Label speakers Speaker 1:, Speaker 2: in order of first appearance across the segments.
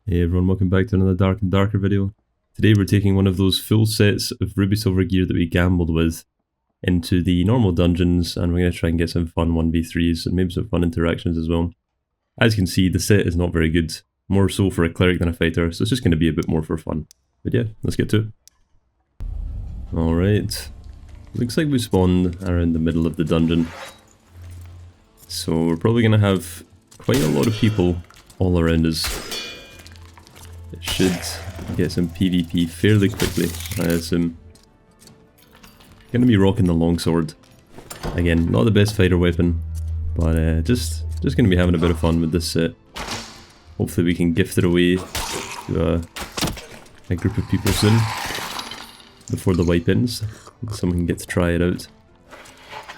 Speaker 1: Hey everyone, welcome back to another Dark and Darker video. Today we're taking one of those full sets of Rubysilver gear that we gambled with into the normal dungeons, and we're going to try and get some fun 1v3s and maybe some fun interactions as well. As you can see, the set is not very good, more so for a cleric than a fighter, so it's just going to be a bit more for fun. But yeah, let's get to it. Alright, looks like we spawned around the middle of the dungeon. So we're probably going to have quite a lot of people all around us. It should get some PvP fairly quickly. I assume. Gonna be rocking the longsword. Again, not the best fighter weapon, but just gonna be having a bit of fun with this set. Hopefully we can gift it away to a group of people soon, before the wipe ends. Someone can get to try it out.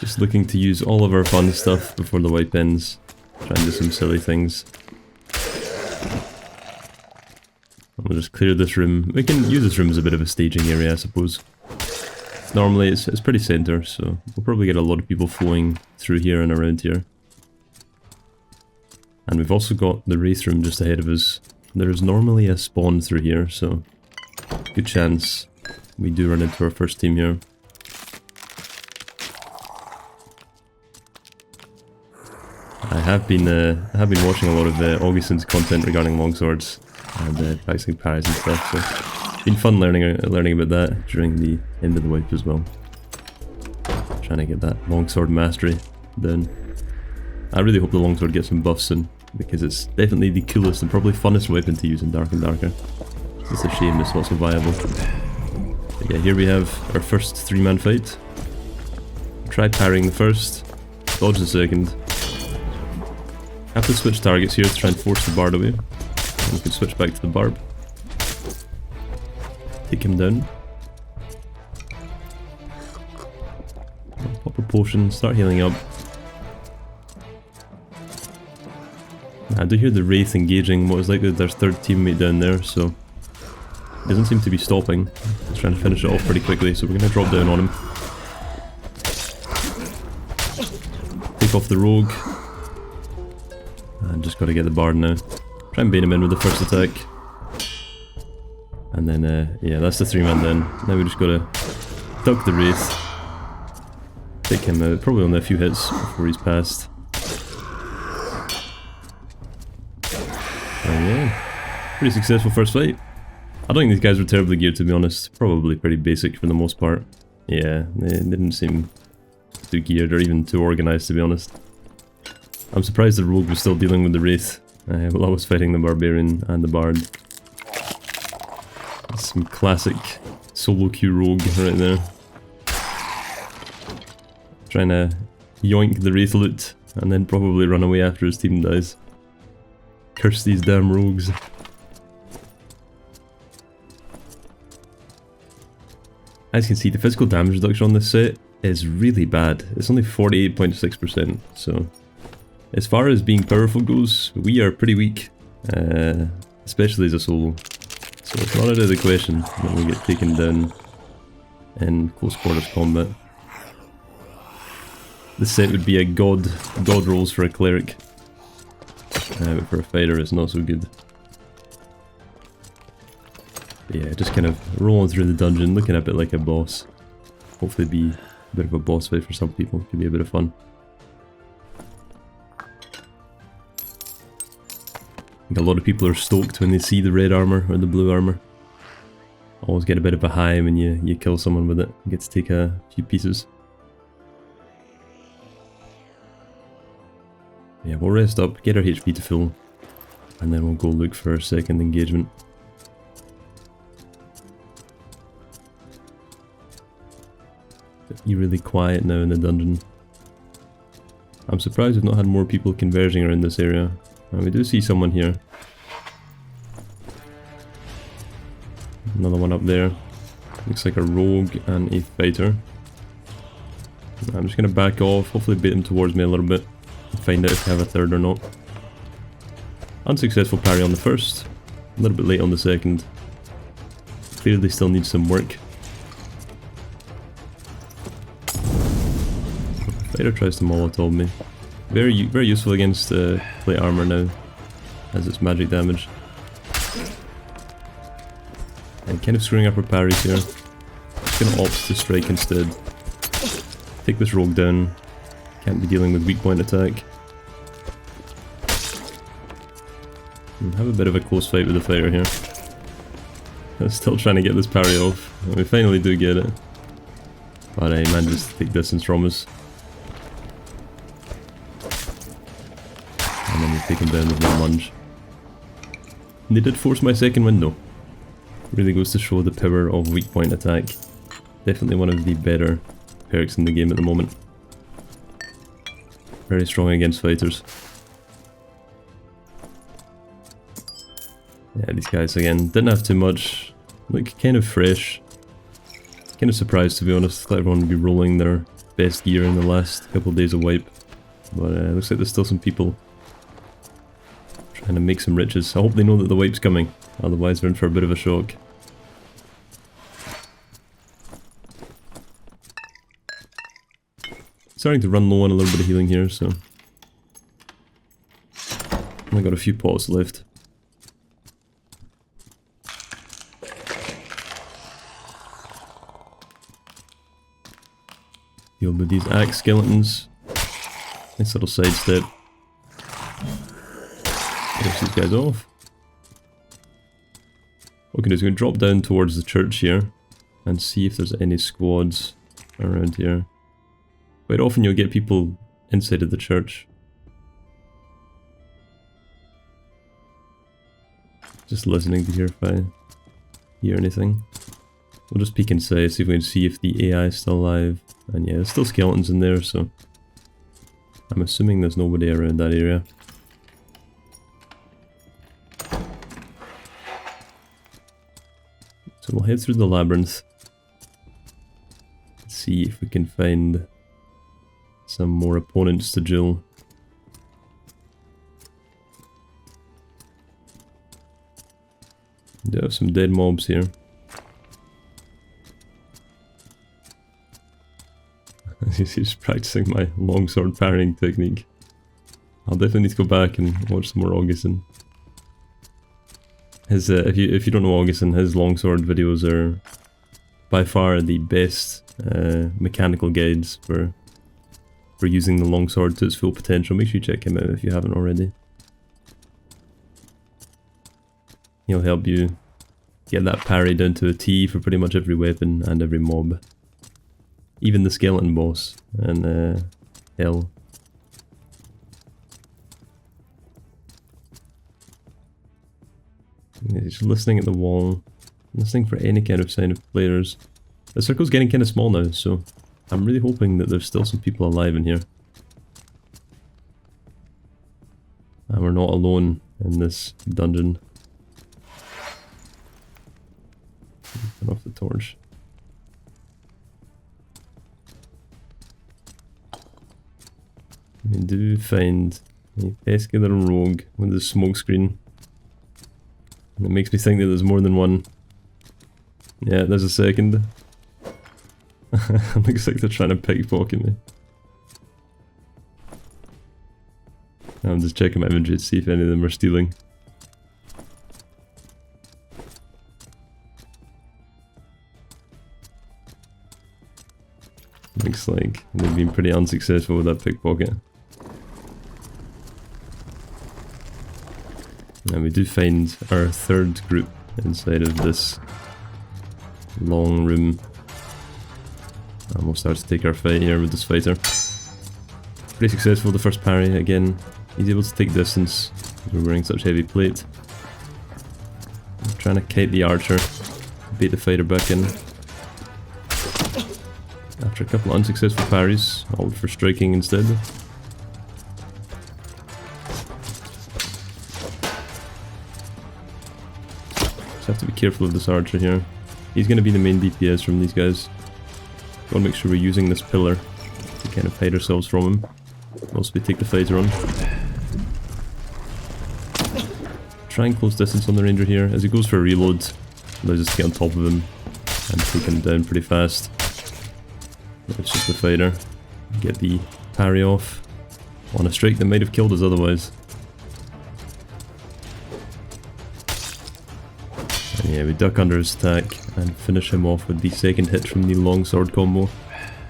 Speaker 1: Just looking to use all of our fun stuff before the wipe ends. Try and do some silly things. We'll just clear this room. We can use this room as a bit of a staging area, I suppose. Normally it's pretty center, so we'll probably get a lot of people flowing through here and around here. And we've also got the Wraith room just ahead of us. There's normally a spawn through here, so good chance we do run into our first team here. I have been watching a lot of Augustin's content regarding longswords and practicing parries and stuff, so it's been fun learning about that during the end of the wipe as well. Trying to get that longsword mastery down. I really hope the longsword gets some buffs soon, because it's definitely the coolest and probably funnest weapon to use in Dark and Darker. It's just a shame it's not so viable. But yeah, here we have our first 3-man fight. Try parrying the first, dodge the second. Have to switch targets here to try and force the bard away. We can switch back to the barb. Take him down. Pop a potion, start healing up. I do hear the Wraith engaging what is likely their third teammate down there, so it doesn't seem to be stopping. He's trying to finish it off pretty quickly, so we're going to drop down on him. Take off the rogue. And just got to get the bard now. Try and bait him in with the first attack. And then, yeah, that's the 3-man down. Now we just gotta duck the Wraith. Take him out, probably only a few hits before he's passed. And yeah, pretty successful first fight. I don't think these guys were terribly geared, to be honest. Probably pretty basic for the most part. Yeah, they didn't seem too geared or even too organised, to be honest. I'm surprised the rogue was still dealing with the Wraith. While I was fighting the barbarian and the bard. That's some classic solo queue rogue right there. Trying to yoink the Wraith loot and then probably run away after his team dies. Curse these damn rogues. As you can see, the physical damage reduction on this set is really bad. It's only 48.6%, so as far as being powerful goes, we are pretty weak, especially as a solo. So it's not out of the question that we get taken down in close quarters combat. This set would be a god rolls for a cleric, but for a fighter it's not so good. But yeah, just kind of rolling through the dungeon, looking a bit like a boss. Hopefully be a bit of a boss fight for some people, could be a bit of fun. I think a lot of people are stoked when they see the red armour or the blue armour. Always get a bit of a high when you kill someone with it. You get to take a few pieces. Yeah, we'll rest up, get our HP to full, and then we'll go look for our second engagement. You're really quiet now in the dungeon. I'm surprised we've not had more people converging around this area. We do see someone here. Another one up there. Looks like a rogue and a fighter. I'm just going to back off, hopefully bait them towards me a little bit. And find out if they have a third or not. Unsuccessful parry on the first. A little bit late on the second. Clearly still needs some work. Fighter tries to molotov me. Very useful against plate armor now, as its magic damage. And kind of screwing up our parries here. Just gonna opt to strike instead. Take this rogue down. Can't be dealing with weak point attack. And have a bit of a close fight with the fighter here. I'm still trying to get this parry off. And we finally do get it. But he manages to take distance from us. And then we take him down with one lunge. And they did force my second window. Really goes to show the power of weak point attack. Definitely one of the better perks in the game at the moment. Very strong against fighters. Yeah, these guys again didn't have too much. Look kind of fresh. Kind of surprised, to be honest. Thought everyone would be rolling their best gear in the last couple of days of wipe. But looks like there's still some people trying to make some riches. I hope they know that the wipe's coming. Otherwise they're in for a bit of a shock. Starting to run low on a little bit of healing here, so only got a few pots left. Deal with these axe skeletons. Nice little sidestep. Finish these guys off. What we can do is we can drop down towards the church here and see if there's any squads around here. Quite often you'll get people inside of the church. Just listening to hear if I hear anything. We'll just peek inside, see if we can see if the AI is still alive. And yeah, there's still skeletons in there, so I'm assuming there's nobody around that area. So we'll head through the labyrinth. See if we can find some more opponents to duel. We do have some dead mobs here. He's practicing my longsword parrying technique. I'll definitely need to go back and watch some more Augustin. His if you don't know Augustin, his longsword videos are by far the best mechanical guides for using the longsword to its full potential. Make sure you check him out if you haven't already. He'll help you get that parry down to a T for pretty much every weapon and every mob. Even the skeleton boss and hell. Just listening at the wall, listening for any kind of sign of players. The circle's getting kind of small now, so I'm really hoping that there's still some people alive in here. And we're not alone in this dungeon. Turn off the torch. We do find a pesky little rogue with a smoke screen. And it makes me think that there's more than one. Yeah, there's a second. Looks like they're trying to pickpocket me. I'm just checking my inventory to see if any of them are stealing. Looks like they've been pretty unsuccessful with that pickpocket. And we do find our third group inside of this long room. And we'll start to take our fight here with this fighter. Pretty successful the first parry. Again, he's able to take distance because we're wearing such heavy plate. I'm trying to kite the archer, bait the fighter back in. After a couple of unsuccessful parries, I'll opt for striking instead. Just have to be careful of this archer here. He's going to be the main DPS from these guys. Want to make sure we're using this pillar to kind of hide ourselves from him. Also, we take the fighter on. Try and close distance on the ranger here. As he goes for a reload, allows us to get on top of him and take him down pretty fast. It's just the fighter. Get the parry off on a strike that might have killed us otherwise. And yeah, we duck under his attack and finish him off with the second hit from the longsword combo.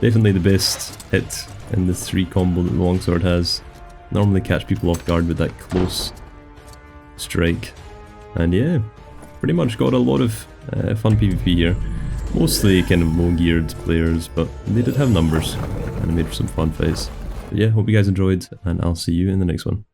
Speaker 1: Definitely the best hit in the 3 combo that the longsword has. Normally catch people off guard with that close strike. And yeah, pretty much got a lot of fun PvP here. Mostly kind of low geared players, but they did have numbers and it made for some fun fights. But yeah, hope you guys enjoyed, and I'll see you in the next one.